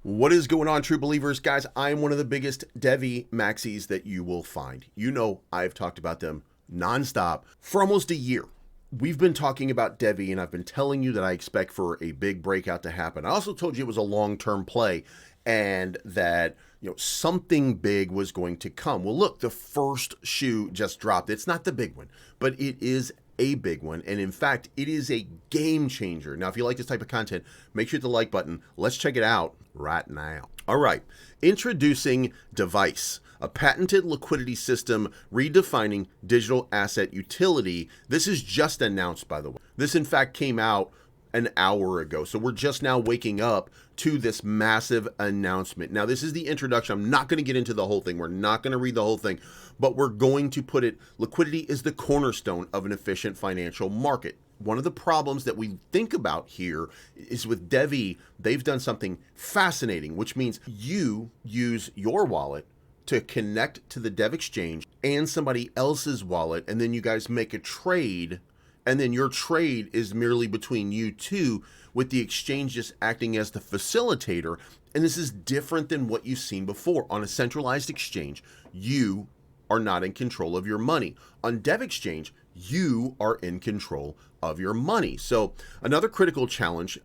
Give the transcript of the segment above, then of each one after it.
What is going on, true believers? Guys, I'm one of the biggest Devve maxis that you will find. You know, I've talked about them nonstop for almost a year. We've been talking about Devve, and I've been telling you that I expect for a big breakout to happen. I also told you it was a long-term play and that, something big was going to come. Well, look, the first shoe just dropped. It's not the big one, but it is a big one. And in fact, it is a game changer. Now, if you like this type of content, make sure you hit the like button. Let's check it out right now. All right. Introducing DevvISE, a patented liquidity system redefining digital asset utility. This is just announced, by the way. This, in fact, came out an hour ago. So we're just now waking up to this massive announcement. Now, this is the introduction. I'm not going to get into the whole thing. We're not going to read the whole thing, but we're going to put it, liquidity is the cornerstone of an efficient financial market. One of the problems that we think about here is with Devve, they've done something fascinating, which means you use your wallet to connect to the Dev exchange and somebody else's wallet, and then you guys make a trade, and then your trade is merely between you two, with the exchange just acting as the facilitator. And this is different than what you've seen before. On a centralized exchange, you are not in control of your money. On Dev exchange, you are in control of your money. So another critical challenge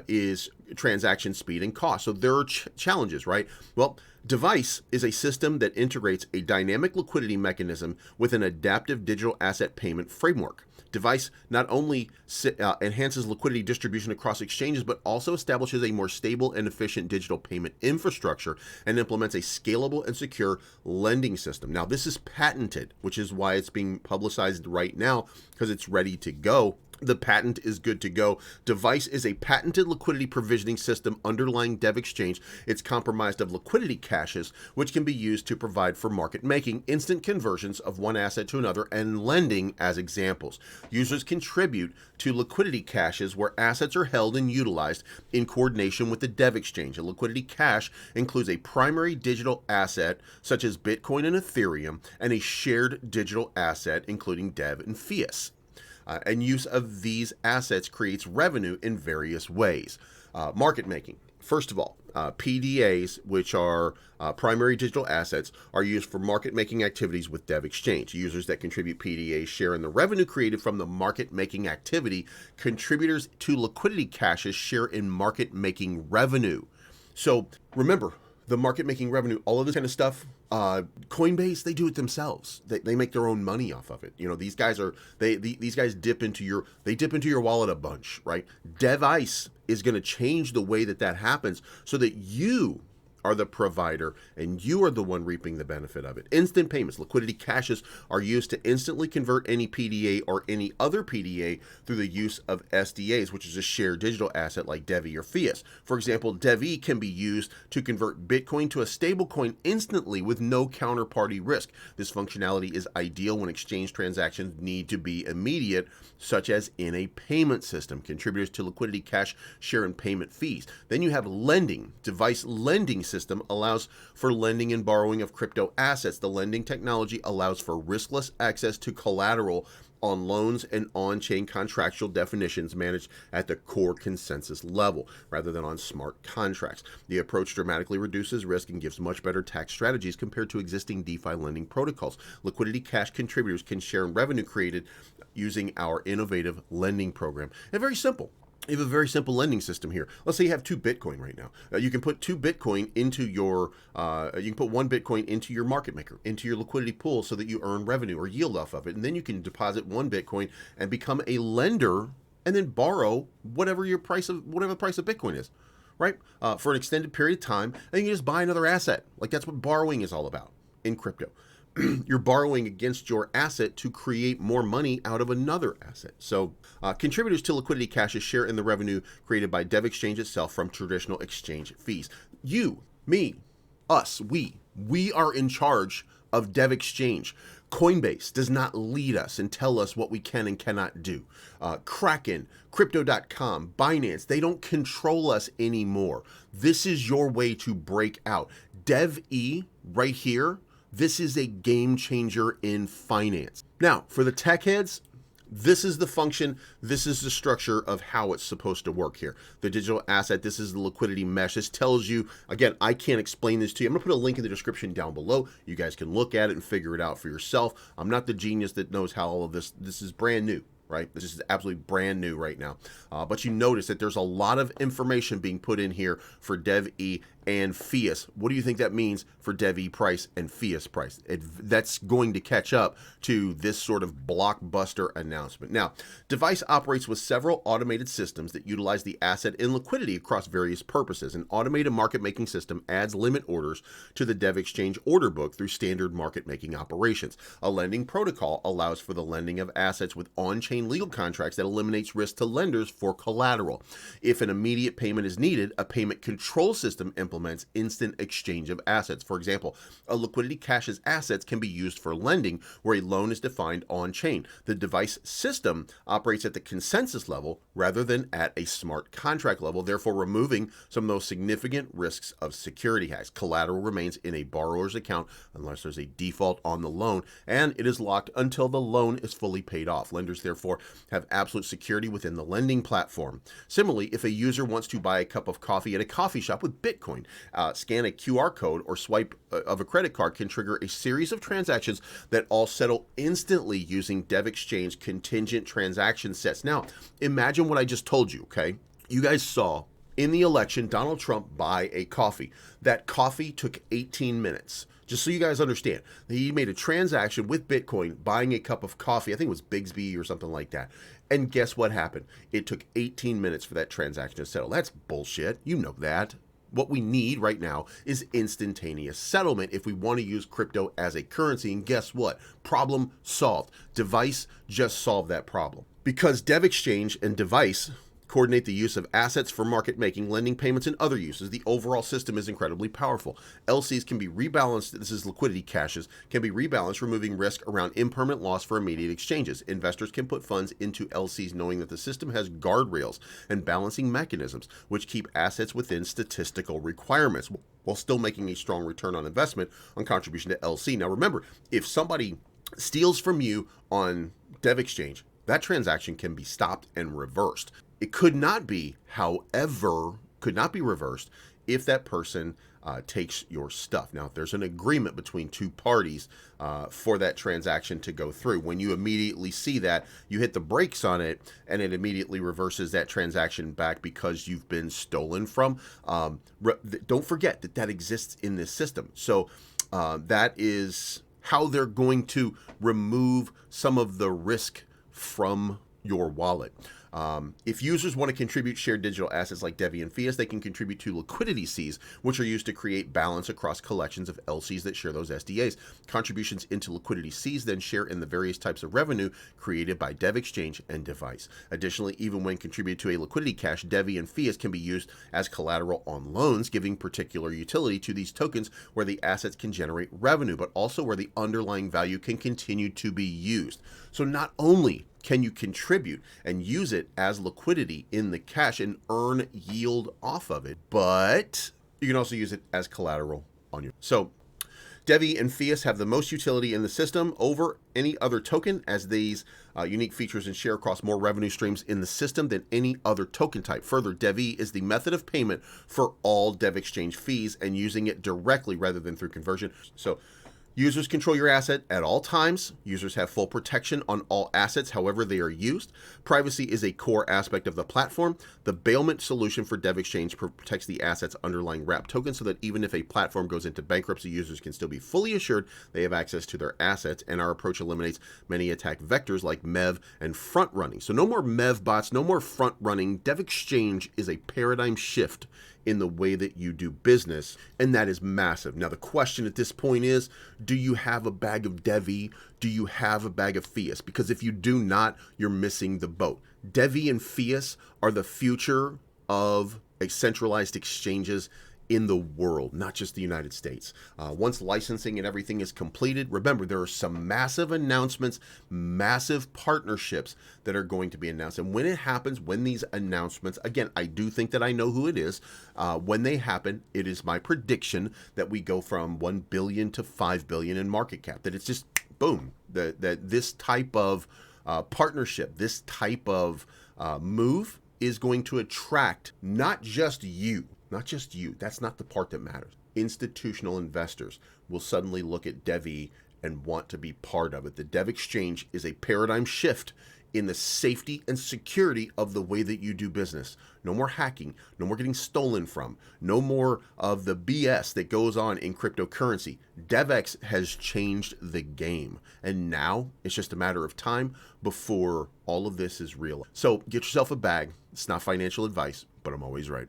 is transaction speed and cost. So there are challenges, right? Well, DevvISE is a system that integrates a dynamic liquidity mechanism with an adaptive digital asset payment framework. DevvISE not only enhances liquidity distribution across exchanges, but also establishes a more stable and efficient digital payment infrastructure and implements a scalable and secure lending system. Now, this is patented, which is why it's being publicized right now, because it's ready to go. The patent is good to go. DevvISE is a patented liquidity provisioning system underlying Dev exchange. It's comprised of liquidity caches, which can be used to provide for market making, instant conversions of one asset to another, and lending as examples. Users contribute to liquidity caches where assets are held and utilized in coordination with the Dev exchange. A liquidity cache includes a primary digital asset such as Bitcoin and Ethereum, and a shared digital asset including Dev and Fiat. And use of these assets creates revenue in various ways. Market making. First of all, PDAs, which are primary digital assets, are used for market making activities with Dev exchange. Users that contribute PDAs share in the revenue created from the market making activity. Contributors to liquidity caches share in market making revenue. So remember, the market making revenue, all of this kind of stuff, Coinbase, they do it themselves. They make their own money off of it. These guys are, these guys dip into your wallet a bunch, right? DevvISE is going to change the way that happens so that you are the provider and you are the one reaping the benefit of it. Instant payments, liquidity caches are used to instantly convert any PDA or any other PDA through the use of SDAs, which is a shared digital asset like Devve or Fiat. For example, Devve can be used to convert Bitcoin to a stablecoin instantly with no counterparty risk. This functionality is ideal when exchange transactions need to be immediate, such as in a payment system. Contributors to liquidity cache share in payment fees. Then you have lending. DevvISE lending system allows for lending and borrowing of crypto assets. The lending technology allows for riskless access to collateral on loans and on-chain contractual definitions managed at the core consensus level rather than on smart contracts. The approach dramatically reduces risk and gives much better tax strategies compared to existing DeFi lending protocols. Liquidity cache contributors can share in revenue created using our innovative lending program. And very simple. You have a very simple lending system here. Let's say you have 2 Bitcoin right now. You can put 2 Bitcoin into your, you can put 1 Bitcoin into your market maker, into your liquidity pool so that you earn revenue or yield off of it. And then you can deposit 1 Bitcoin and become a lender and then borrow whatever the price of Bitcoin is, right? For an extended period of time. And you can just buy another asset. Like that's what borrowing is all about in crypto. You're borrowing against your asset to create more money out of another asset. So contributors to liquidity caches share in the revenue created by Dev exchange itself from traditional exchange fees. You, me, us, we are in charge of Dev exchange. Coinbase does not lead us and tell us what we can and cannot do. Kraken, Crypto.com, Binance, they don't control us anymore. This is your way to break out. Devve right here, this is a game changer in finance. Now, for the tech heads, This is the function, this is the structure of how it's supposed to work here. The digital asset, this is the liquidity mesh. This tells you, again, I can't explain this to you. I'm gonna put a link in the description down below. You guys can look at it and figure it out for yourself. I'm not the genius that knows how all of this is brand new. Right? This is absolutely brand new right now. But you notice that there's a lot of information being put in here for DevE and Fiat. What do you think that means for DevE price and Fiat price? That's going to catch up to this sort of blockbuster announcement. Now, DevvISE operates with several automated systems that utilize the asset in liquidity across various purposes. An automated market-making system adds limit orders to the Dev Exchange order book through standard market-making operations. A lending protocol allows for the lending of assets with on-chain legal contracts that eliminates risk to lenders for collateral. If an immediate payment is needed, a payment control system implements instant exchange of assets. For example, a liquidity cache's assets can be used for lending where a loan is defined on-chain. The DevvISE system operates at the consensus level rather than at a smart contract level, therefore removing some of those significant risks of security hacks. Collateral remains in a borrower's account unless there's a default on the loan, and it is locked until the loan is fully paid off. Lenders therefore have absolute security within the lending platform. Similarly, if a user wants to buy a cup of coffee at a coffee shop with Bitcoin, scan a QR code or swipe of a credit card can trigger a series of transactions that all settle instantly using Dev Exchange contingent transaction sets. Now, imagine what I just told you, okay? You guys saw in the election Donald Trump buy a coffee. That coffee took 18 minutes. Just so you guys understand, he made a transaction with Bitcoin buying a cup of coffee. I think it was Bigsby or something like that. And guess what happened? It took 18 minutes for that transaction to settle. That's bullshit. You know that. What we need right now is instantaneous settlement if we want to use crypto as a currency. And guess what? Problem solved. DevvISE just solved that problem. Because Dev Exchange and DevvISE coordinate the use of assets for market making, lending, payments, and other uses, the overall system is incredibly powerful. LCs can be rebalanced, this is liquidity caches, can be rebalanced, removing risk around impermanent loss for immediate exchanges. Investors can put funds into LCs knowing that the system has guardrails and balancing mechanisms, which keep assets within statistical requirements, while still making a strong return on investment on contribution to LC. Now remember, if somebody steals from you on Dev Exchange, that transaction can be stopped and reversed. It could not be, however, could not be reversed if that person takes your stuff. Now, if there's an agreement between two parties for that transaction to go through, when you immediately see that, you hit the brakes on it and it immediately reverses that transaction back because you've been stolen from. Don't forget that that exists in this system. So that is how they're going to remove some of the risk from your wallet. If users want to contribute shared digital assets like DevvE and Fiat, they can contribute to liquidity Cs, which are used to create balance across collections of LCs that share those SDAs. Contributions into liquidity Cs then share in the various types of revenue created by Dev Exchange and DevvISE. Additionally, even when contributed to a liquidity cache, DevvE and Fiat can be used as collateral on loans, giving particular utility to these tokens where the assets can generate revenue, but also where the underlying value can continue to be used. So not only can you contribute and use it as liquidity in the cache and earn yield off of it, but you can also use it as collateral on your. So DevvE and Fiat have the most utility in the system over any other token, as these unique features and share across more revenue streams in the system than any other token type. Further, DevvE is the method of payment for all Dev Exchange fees and using it directly rather than through conversion. So users control your asset at all times. Users have full protection on all assets, however they are used. Privacy is a core aspect of the platform. The bailment solution for Dev Exchange protects the asset's underlying wrapped token so that even if a platform goes into bankruptcy, users can still be fully assured they have access to their assets. And our approach eliminates many attack vectors like MEV and front running. So no more MEV bots, no more front running. Dev Exchange is a paradigm shift in the way that you do business, and that is massive. Now, the question at this point is, do you have a bag of DevvE? Do you have a bag of Fiat? Because if you do not, you're missing the boat. DevvE and Fiat are the future of centralized exchanges in the world, not just the United States. Once licensing and everything is completed, remember, there are some massive announcements, massive partnerships that are going to be announced. And when it happens, when these announcements, again, I do think that I know who it is. When they happen, it is my prediction that we go from 1 billion to 5 billion in market cap, that it's just boom, that this type of partnership, this type of move is going to attract not just you, that's not the part that matters. Institutional investors will suddenly look at Devve and want to be part of it. The Dev exchange is a paradigm shift in the safety and security of the way that you do business. No more hacking, no more getting stolen from, no more of the BS that goes on in cryptocurrency. DevX has changed the game, and now it's just a matter of time before all of this is real. So get yourself a bag. It's not financial advice, but I'm always right.